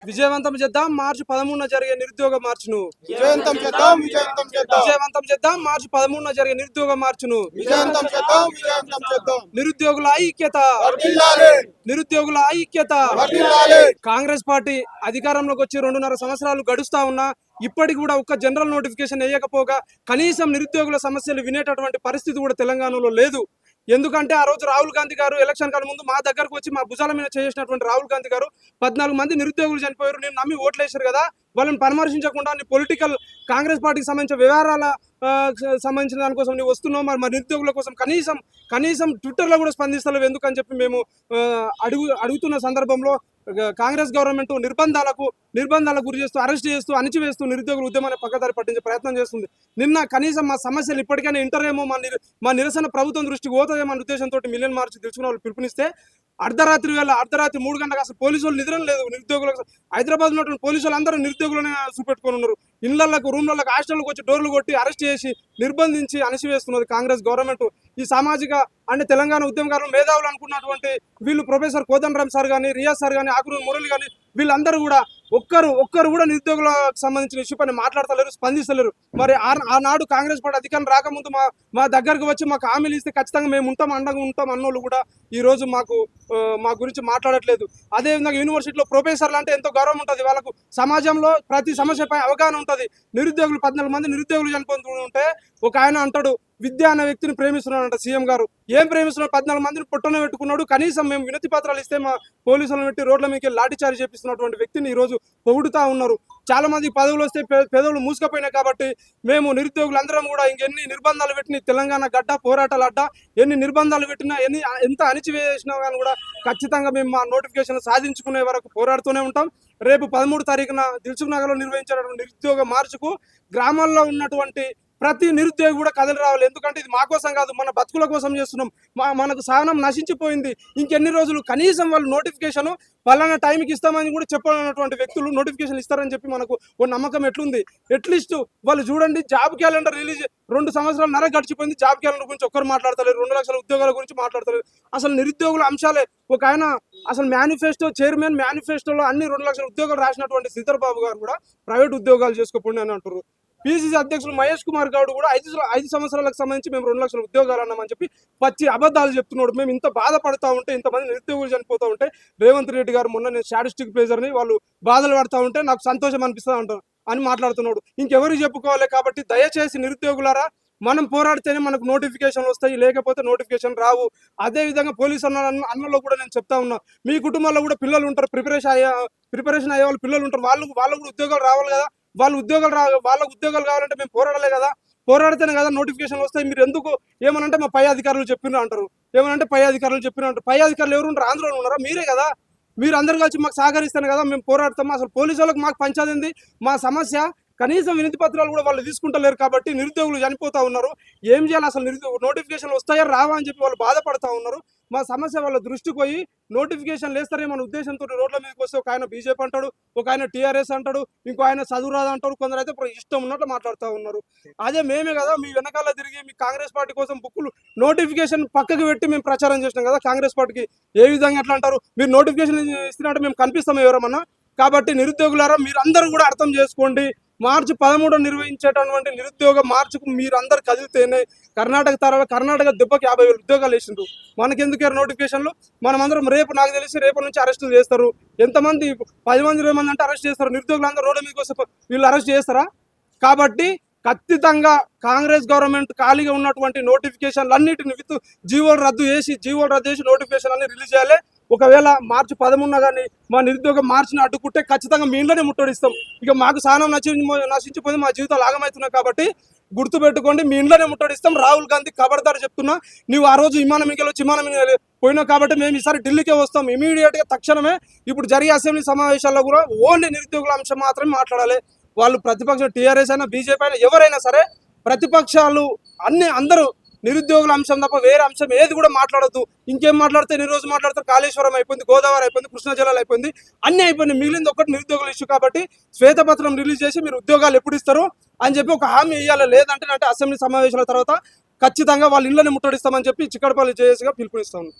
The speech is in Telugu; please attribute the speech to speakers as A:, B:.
A: విజయవంతం చేద్దాం మార్చి 13న జరిగే నిరుద్యోగ మార్చును.
B: విజయవంతం చేద్దాం విజయవంతం చేద్దాం
A: విజయవంతం చేద్దాం మార్చి 13న జరిగే నిరుద్యోగ మార్చును.
B: విజయవంతం చేద్దాం విజయవంతం చేద్దాం.
A: నిరుద్యోగుల ఐక్యత,
B: వర్ధిల్లాలి
A: నిరుద్యోగుల ఐక్యత.
B: వర్ధిల్లాలి.
A: కాంగ్రెస్ పార్టీ అధికారంలోకి వచ్చి 2.5 సంవత్సరాలు గడుస్తా ఉన్నా ఇప్పటికి కూడా ఒక్క జనరల్ నోటిఫికేషన్ వేయకపోగా కనీసం నిరుద్యోగుల సమస్యలు వినేటటువంటి పరిస్థితి కూడా తెలంగాణలో లేదు. ఎందుకంటే ఆ రోజు రాహుల్ గాంధీ గారు ఎలక్షన్ కాలం ముందు మా దగ్గరకు వచ్చి మా భుజాల మీద చేసినటువంటి రాహుల్ గాంధీ గారు 14 మంది నిరుద్యోగులు చనిపోయారు, నేను నమ్మి ఓట్లేశారు కదా, వాళ్ళని పరామర్శించకుండా నీ పొలిటికల్ కాంగ్రెస్ పార్టీకి సంబంధించిన వ్యవహారాల సంబంధించిన దానికోసం నువ్వు వస్తున్నావు, మరి నిరుద్యోగుల కోసం కనీసం ట్విట్టర్లో కూడా స్పందిస్తలేవు ఎందుకని చెప్పి మేము అడుగుతున్న సందర్భంలో కాంగ్రెస్ గవర్నమెంట్ నిర్బంధాలకు గురి చేస్తూ, అరెస్ట్ చేస్తూ, అణిచివేస్తూ నిరుద్యోగుల ఉద్యమాన్ని పక్కదారి పట్టించే ప్రయత్నం చేస్తుంది. నిన్న కనీసం మా సమస్యలు ఇప్పటికైనా ఇంటరేమో, మా నిరసన ప్రభుత్వం దృష్టికి పోతుందేమో అనే ఉద్దేశంతో మిలియన్ మార్చి తెలుసుకున్న వాళ్ళు పిలుపునిస్తే అర్ధరాత్రి 3 గంటలకు అసలు పోలీసు వాళ్ళు నిద్ర లేదు. నిరుద్యోగులకు హైదరాబాద్ ఉన్నటువంటి పోలీసు వాళ్ళు అందరూ నిరుద్యోగులనే చూపెట్టుకొని ఉన్నారు. ఇళ్లకు, రూమ్లకు, హాస్టల్కి వచ్చి డోర్లు కొట్టి అరెస్ట్ చేసి నిర్బంధించి అణిచివేస్తున్నది కాంగ్రెస్ గవర్నమెంట్. ఈ సామాజిక అంటే తెలంగాణ ఉద్యమకారులు మేధావులు అనుకున్నటువంటి వీళ్ళు ప్రొఫెసర్ కోదండరామ్ సార్ కానీ, రియాజ్ సార్ కానీ, ఆకునూరు మురళి కానీ వీళ్ళందరూ కూడా ఒక్కరు కూడా నిరుద్యోగులకు సంబంధించిన ఇష్యూ పైన మాట్లాడతలేరు, స్పందిస్తలేరు. మరి ఆనాడు కాంగ్రెస్ పార్టీ అధికారం రాకముందు మా దగ్గరకు వచ్చి మాకు హామీలు ఇస్తే ఖచ్చితంగా మేము ఉంటాం, అండగా ఉంటాం అన్నోళ్ళు కూడా ఈ రోజు మా గురించి మాట్లాడట్లేదు. అదేవిధంగా యూనివర్సిటీలో ప్రొఫెసర్లు అంటే ఎంతో గౌరవం ఉంటుంది, వాళ్ళకు సమాజంలో ప్రతి సమస్యపై అవగాహన ఉంటుంది. నిరుద్యోగులు 14 మంది నిరుద్యోగులు చనిపోతుంటే ఒక ఆయన అంటాడు విద్య అనే వ్యక్తిని ప్రేమిస్తున్నాడంట సీఎం గారు. ఏం ప్రేమిస్తున్నాడు? 14 మందిని పొట్టన పెట్టుకున్నాడు. కనీసం మేము వినతి పత్రాలు ఇస్తే మా పోలీసులను పెట్టి రోడ్ల మీకు లాఠీచార్జ్ చేపిస్తున్నటువంటి వ్యక్తిని ఈ రోజు పొగుడుతా ఉన్నారు. చాలా మంది పదవులు వస్తే పెదవులు మూసుకపోయినాయి కాబట్టి మేము నిరుద్యోగులందరం కూడా ఇంకెన్ని నిర్బంధాలు పెట్టిన తెలంగాణ గడ్డ పోరాటాల అడ్డ ఎన్ని నిర్బంధాలు పెట్టినా ఎంత అణిచివేసినా కానీ కూడా ఖచ్చితంగా మేము మా నోటిఫికేషన్ సాధించుకునే వరకు పోరాడుతూనే ఉంటాం. రేపు 13 తారీఖున దిల్సుఖ్ నగర్లో నిర్వహించేటువంటి నిరుద్యోగ మార్చుకు గ్రామాల్లో ఉన్నటువంటి ప్రతి నిరుద్యోగి కూడా కథలు రావాలి. ఎందుకంటే ఇది మా కోసం కాదు, మన బతుకుల కోసం చేస్తున్నాం. మనకు సహనం నశించిపోయింది. ఇంకెన్ని రోజులు కనీసం వాళ్ళు నోటిఫికేషన్ పలానా టైంకి ఇస్తామని కూడా చెప్పాలన్నటువంటి వ్యక్తులు నోటిఫికేషన్ ఇస్తారని చెప్పి మనకు ఓ నమ్మకం ఎట్లుంది? అట్లీస్ట్ వాళ్ళు చూడండి, జాబ్ క్యాలెండర్ రిలీజ్ 2 సంవత్సరాలు గడిచిపోయింది. జాబ్ క్యాలెండర్ గురించి ఒక్కరు మాట్లాడతలేరు, 2 లక్షల ఉద్యోగాల గురించి మాట్లాడతలేరు. అసలు నిరుద్యోగుల అంశాలే ఒక ఆయన అసలు చైర్మన్ మేనిఫెస్టోలో అన్ని 2 లక్షల ఉద్యోగాలు రాసినటువంటి శ్రీధర్ బాబు గారు కూడా ప్రైవేట్ ఉద్యోగాలు చేసుకోకుండా అని అంటారు. పిసిసి అధ్యక్షులు మహేష్ కుమార్ గౌడ్ కూడా 5 సంవత్సరాలకు సంబంధించి మేము 2 లక్షల ఉద్యోగాలు అన్నామని చెప్పి పచ్చి అబద్ధాలు చెప్తున్నాడు. మేము ఇంత బాధపడతా ఉంటే, ఇంతమంది నిరుద్యోగులు చనిపోతూ ఉంటే, రేవంత్ రెడ్డి గారు మొన్న నేను స్టాటిస్టిక్ ప్లేజర్ని వాళ్ళు బాధలు పడతా ఉంటే నాకు సంతోషం అనిపిస్తూ ఉంటారు అని మాట్లాడుతున్నాడు. ఇంకెవరికి చెప్పుకోవాలి? కాబట్టి దయచేసి నిరుద్యోగులారా, మనం పోరాడితేనే మనకు నోటిఫికేషన్లు వస్తాయి, లేకపోతే నోటిఫికేషన్ రావు. అదేవిధంగా పోలీసు అన్నలో కూడా నేను చెప్తా ఉన్నా, మీ కుటుంబాల్లో కూడా పిల్లలు ఉంటారు, ప్రిపరేషన్ అయ్యే వాళ్ళు పిల్లలు ఉంటారు, వాళ్ళకు కూడా ఉద్యోగాలు రావాలి కదా. వాళ్ళకు ఉద్యోగాలు కావాలంటే మేము పోరాడలే కదా, పోరాడితేనే కదా నోటిఫికేషన్లు వస్తాయి. మీరు ఎందుకు ఏమనంటే మా పై అధికారులు చెప్పిన అంటారు, పై అధికారులు ఎవరు ఉంటారు? ఆంధ్రలో ఉన్నారా? మీరే కదా. మీరు అందరు కలిసి మాకు సహకరిస్తేనే కదా మేము పోరాడతాము. అసలు పోలీసు వాళ్ళకి మాకు పంచాదింది మా సమస్య. కనీసం వినతి పత్రాలు కూడా వాళ్ళు తీసుకుంటలేరు కాబట్టి నిరుద్యోగులు చనిపోతూ ఉన్నారు. ఏం చేయాలి? అసలు నోటిఫికేషన్లు వస్తాయా రావా అని చెప్పి వాళ్ళు బాధపడతా ఉన్నారు. మా సమస్య వాళ్ళ దృష్టికి పోయి నోటిఫికేషన్లు వేస్తారేమో అనే ఉద్దేశంతో రోడ్ల మీదకి వస్తే ఒక ఆయన బీజేపీ అంటాడు, ఒక ఆయన టీఆర్ఎస్ అంటాడు, ఇంకో ఆయన చదువురాదు అంటారు, కొందరు అయితే ఇష్టం ఉన్నట్లు మాట్లాడుతూ ఉన్నారు. అదే మేమే కదా మీ వెనకాల తిరిగి మీ కాంగ్రెస్ పార్టీ కోసం బుక్కులు నోటిఫికేషన్ పక్కకు పెట్టి మేము ప్రచారం చేసినాం కదా కాంగ్రెస్ పార్టీకి. ఏ విధంగా ఎట్లా అంటారు? మీరు నోటిఫికేషన్ ఇస్తున్నట్టు మేము కనిపిస్తాం ఎవరమన్నా? కాబట్టి నిరుద్యోగులారా, మీరందరూ కూడా అర్థం చేసుకోండి. మార్చి 13 నిర్వహించేటటువంటి నిరుద్యోగ మార్చుకు మీరందరూ కదిలితేనే కర్ణాటక దెబ్బకి 50,000 ఉద్యోగాలు వేసిండ్రు. మనకెందుకు నోటిఫికేషన్లు? మనమందరం నాకు తెలిసి రేపటి నుంచి అరెస్టులు చేస్తారు. ఎంతమంది 10 మంది 20 మంది అంటే అరెస్ట్ చేస్తారు. నిరుద్యోగులందరూ రోడ్ల మీదకి వస్తే వీళ్ళు అరెస్ట్ చేస్తారా? కాబట్టి ఖచ్చితంగా కాంగ్రెస్ గవర్నమెంట్ ఖాళీగా ఉన్నటువంటి నోటిఫికేషన్లు అన్నిటిని జీవోలు రద్దు చేసి నోటిఫికేషన్ అన్ని రిలీజ్ చేయాలి. ఒకవేళ మార్చి 13 కానీ మా నిరుద్యోగ మార్చిని అడ్డుకుంటే ఖచ్చితంగా మీ ఇంట్లోనే ముట్టడిస్తాం. ఇక మాకు సహనం నశించిపోయింది, మా జీవితాలు ఆగమవుతున్నాయి. కాబట్టి గుర్తుపెట్టుకోండి, మీ ఇంట్లోనే ముట్టడిస్తాం. రాహుల్ గాంధీ ఖబర్దారు చెప్తున్నా, నువ్వు ఆ రోజు విమానం పోయినావు కాబట్టి మేము ఈసారి ఢిల్లీకే వస్తాం. ఇమీడియట్గా తక్షణమే ఇప్పుడు జరిగే అసెంబ్లీ సమావేశాల్లో కూడా ఓన్లీ నిరుద్యోగుల అంశం మాత్రమే మాట్లాడాలి. వాళ్ళు ప్రతిపక్షం టీఆర్ఎస్ అయినా బీజేపీ అయినా ఎవరైనా సరే, ప్రతిపక్షాలు అందరూ నిరుద్యోగుల అంశం తప్ప వేరే అంశం ఏది కూడా మాట్లాడద్దు. ఇంకేం మాట్లాడితే ఈ రోజు మాట్లాడతారు? కాళేశ్వరం అయిపోయింది, గోదావరి అయిపోయింది, కృష్ణా జలాలు అయిపోయింది, అన్నీ అయిపోయింది. మిగిలింది ఒకటి నిరుద్యోగుల ఇష్యూ. కాబట్టి శ్వేతపత్రం రిలీజ్ చేసి మీరు ఉద్యోగాలు ఎప్పుడు ఇస్తారు అని చెప్పి ఒక హామీ ఇవ్వాలి. లేదంటే అసెంబ్లీ సమావేశాల తర్వాత ఖచ్చితంగా వాళ్ళ ఇళ్ళని ముట్టడిస్తామని చెప్పి చిక్కడపల్లి జేఏసీగా పిలుపునిస్తాను.